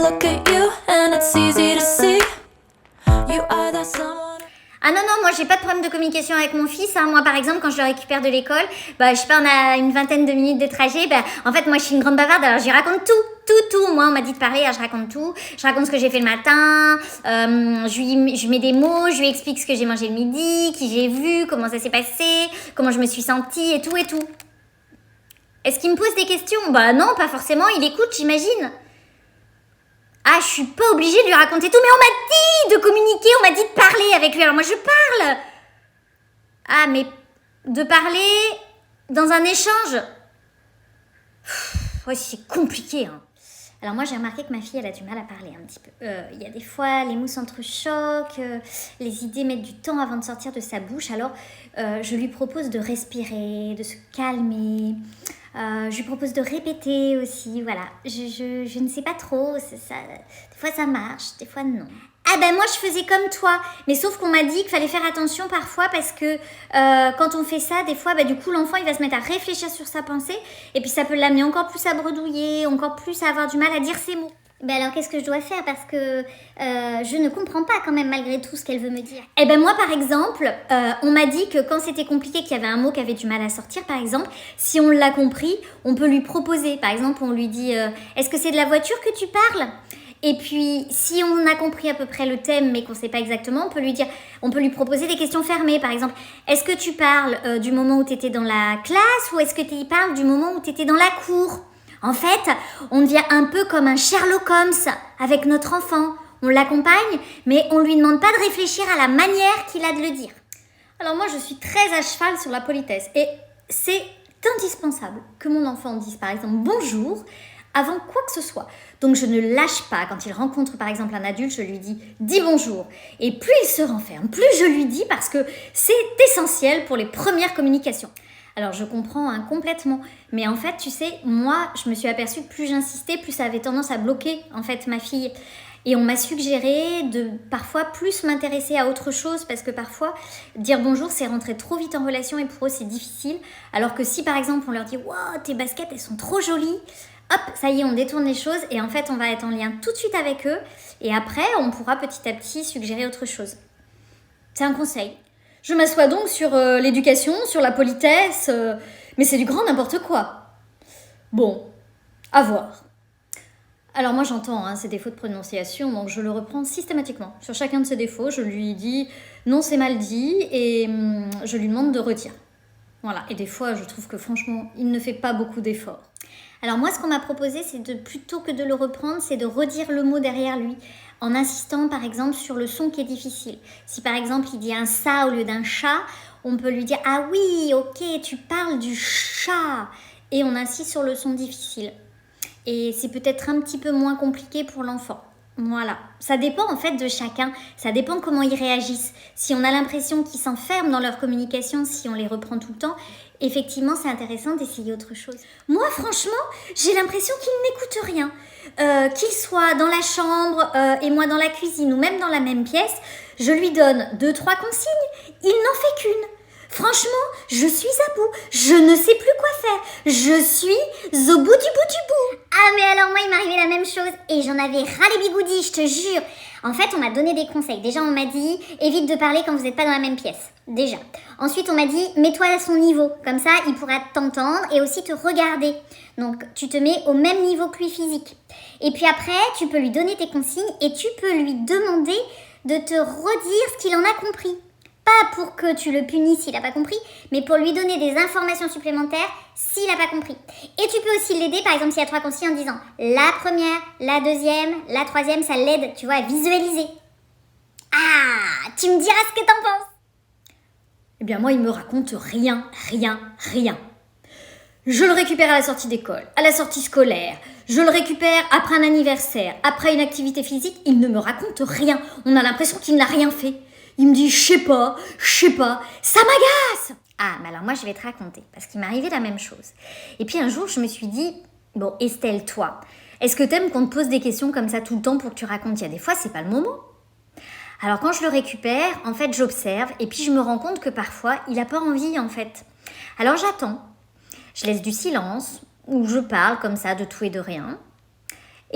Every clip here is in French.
look at you and it's easy to see. You are that someone. Ah non, moi j'ai pas de problème de communication avec mon fils. Moi par exemple, quand je le récupère de l'école, je sais pas, on a une vingtaine de minutes de trajet. En fait, moi je suis une grande bavarde, alors j'y raconte tout. Moi on m'a dit de parler, alors je raconte tout. Je raconte ce que j'ai fait le matin, je mets des mots, je lui explique ce que j'ai mangé le midi, qui j'ai vu, comment ça s'est passé, comment je me suis sentie et tout. Est-ce qu'il me pose des questions? Non, pas forcément, il écoute, j'imagine. Ah, je suis pas obligée de lui raconter tout, mais on m'a dit de communiquer, on m'a dit de parler avec lui, alors moi je parle. Ah, mais de parler dans un échange, ouais, c'est compliqué, hein. Alors moi j'ai remarqué que ma fille elle a du mal à parler un petit peu. Il y a des fois les mots s'entrechoquent, les idées mettent du temps avant de sortir de sa bouche. Alors je lui propose de respirer, de se calmer. Je lui propose de répéter aussi, voilà. Je ne sais pas trop, ça, des fois ça marche, des fois non. Ah moi je faisais comme toi, mais sauf qu'on m'a dit qu'il fallait faire attention parfois parce que quand on fait ça, des fois du coup l'enfant il va se mettre à réfléchir sur sa pensée et puis ça peut l'amener encore plus à bredouiller, encore plus à avoir du mal à dire ses mots. Alors qu'est-ce que je dois faire parce que je ne comprends pas quand même malgré tout ce qu'elle veut me dire. Moi par exemple, on m'a dit que quand c'était compliqué, qu'il y avait un mot qui avait du mal à sortir par exemple, si on l'a compris, on peut lui proposer. Par exemple, on lui dit est-ce que c'est de la voiture que tu parles ? Et puis, si on a compris à peu près le thème, mais qu'on ne sait pas exactement, on peut lui proposer des questions fermées. Par exemple, est-ce que tu parles du moment où tu étais dans la classe ou est-ce que tu parles du moment où tu étais dans la cour ? En fait, on devient un peu comme un Sherlock Holmes avec notre enfant. On l'accompagne, mais on ne lui demande pas de réfléchir à la manière qu'il a de le dire. Alors moi, je suis très à cheval sur la politesse. Et c'est indispensable que mon enfant dise par exemple bonjour avant quoi que ce soit. Donc je ne lâche pas. Quand il rencontre par exemple un adulte, je lui dis bonjour. Et plus il se renferme, plus je lui dis parce que c'est essentiel pour les premières communications. Alors je comprends complètement, mais en fait tu sais, moi je me suis aperçue que plus j'insistais, plus ça avait tendance à bloquer en fait ma fille. Et on m'a suggéré de parfois plus m'intéresser à autre chose parce que parfois dire bonjour c'est rentrer trop vite en relation et pour eux c'est difficile. Alors que si par exemple on leur dit « Wow, tes baskets elles sont trop jolies », hop, ça y est, on détourne les choses et en fait on va être en lien tout de suite avec eux et après on pourra petit à petit suggérer autre chose. C'est un conseil. Je m'assois donc sur l'éducation, sur la politesse, mais c'est du grand n'importe quoi. Bon, à voir. Alors moi j'entends ces défauts de prononciation, donc je le reprends systématiquement. Sur chacun de ces défauts, je lui dis non c'est mal dit et je lui demande de retirer. Voilà, et des fois je trouve que franchement il ne fait pas beaucoup d'efforts. Alors moi ce qu'on m'a proposé c'est plutôt que de le reprendre, c'est de redire le mot derrière lui. En insistant par exemple sur le son qui est difficile. Si par exemple il dit un ça au lieu d'un chat, on peut lui dire « Ah oui, ok, tu parles du chat » et on insiste sur le son difficile. Et c'est peut-être un petit peu moins compliqué pour l'enfant. Voilà, ça dépend en fait de chacun, ça dépend comment ils réagissent. Si on a l'impression qu'ils s'enferment dans leur communication, si on les reprend tout le temps, effectivement c'est intéressant d'essayer autre chose. Moi franchement, j'ai l'impression qu'il n'écoute rien. Qu'il soit dans la chambre et moi dans la cuisine ou même dans la même pièce, je lui donne 2-3 consignes, il n'en fait qu'une. Franchement, je suis à bout, je ne sais plus quoi faire, je suis au bout du bout. Ah mais alors moi il m'arrivait la même chose et j'en avais ras les bigoudis, je te jure. En fait on m'a donné des conseils, déjà on m'a dit évite de parler quand vous n'êtes pas dans la même pièce, déjà. Ensuite on m'a dit mets-toi à son niveau, comme ça il pourra t'entendre et aussi te regarder. Donc tu te mets au même niveau que lui physique. Et puis après tu peux lui donner tes consignes et tu peux lui demander de te redire ce qu'il en a compris. Pas pour que tu le punisses s'il n'a pas compris, mais pour lui donner des informations supplémentaires s'il n'a pas compris. Et tu peux aussi l'aider, par exemple, s'il y a 3 consignes en disant la première, la deuxième, la troisième, ça l'aide, tu vois, à visualiser. Ah, tu me diras ce que t'en penses. Eh bien, moi, il me raconte rien. Je le récupère à la sortie d'école, à la sortie scolaire. Je le récupère après un anniversaire, après une activité physique. Il ne me raconte rien. On a l'impression qu'il n'a rien fait. Il me dit, je sais pas, ça m'agace. Ah, mais alors moi je vais te raconter, parce qu'il m'est arrivé la même chose. Et puis un jour je me suis dit, bon Estelle, toi, est-ce que t'aimes qu'on te pose des questions comme ça tout le temps pour que tu racontes ? Il y a des fois c'est pas le moment. Alors quand je le récupère, en fait j'observe, et puis je me rends compte que parfois il a pas envie en fait. Alors j'attends, je laisse du silence, ou je parle comme ça de tout et de rien.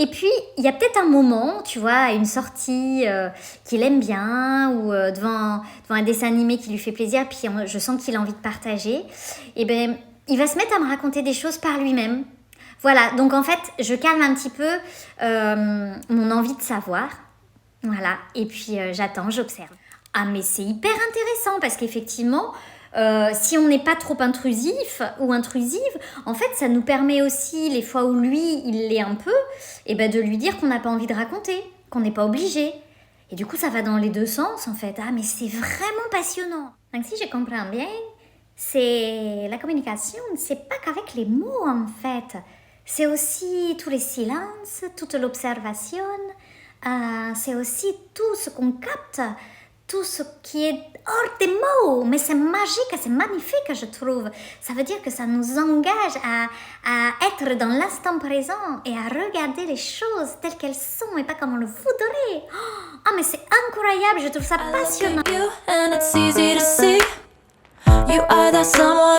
Et puis, il y a peut-être un moment, tu vois, à une sortie qu'il aime bien ou devant un dessin animé qui lui fait plaisir, puis je sens qu'il a envie de partager, et ben, il va se mettre à me raconter des choses par lui-même. Voilà, donc en fait, je calme un petit peu mon envie de savoir. Voilà, et puis j'attends, j'observe. Ah, mais c'est hyper intéressant parce qu'effectivement, si on n'est pas trop intrusif ou intrusive, en fait, ça nous permet aussi, les fois où lui, il l'est un peu, et ben de lui dire qu'on n'a pas envie de raconter, qu'on n'est pas obligé. Et du coup, ça va dans les deux sens, en fait. Ah, mais c'est vraiment passionnant. Donc, si je comprends bien, c'est la communication, c'est pas qu'avec les mots, en fait. C'est aussi tous les silences, toute l'observation. C'est aussi tout ce qu'on capte, tout ce qui est hors des mots. Mais c'est magique, c'est magnifique, je trouve. Ça veut dire que ça nous engage à être dans l'instant présent et à regarder les choses telles qu'elles sont et pas comme on le voudrait. Ah, mais c'est incroyable, je trouve ça I look passionnant. at you and it's easy to see. You are that someone.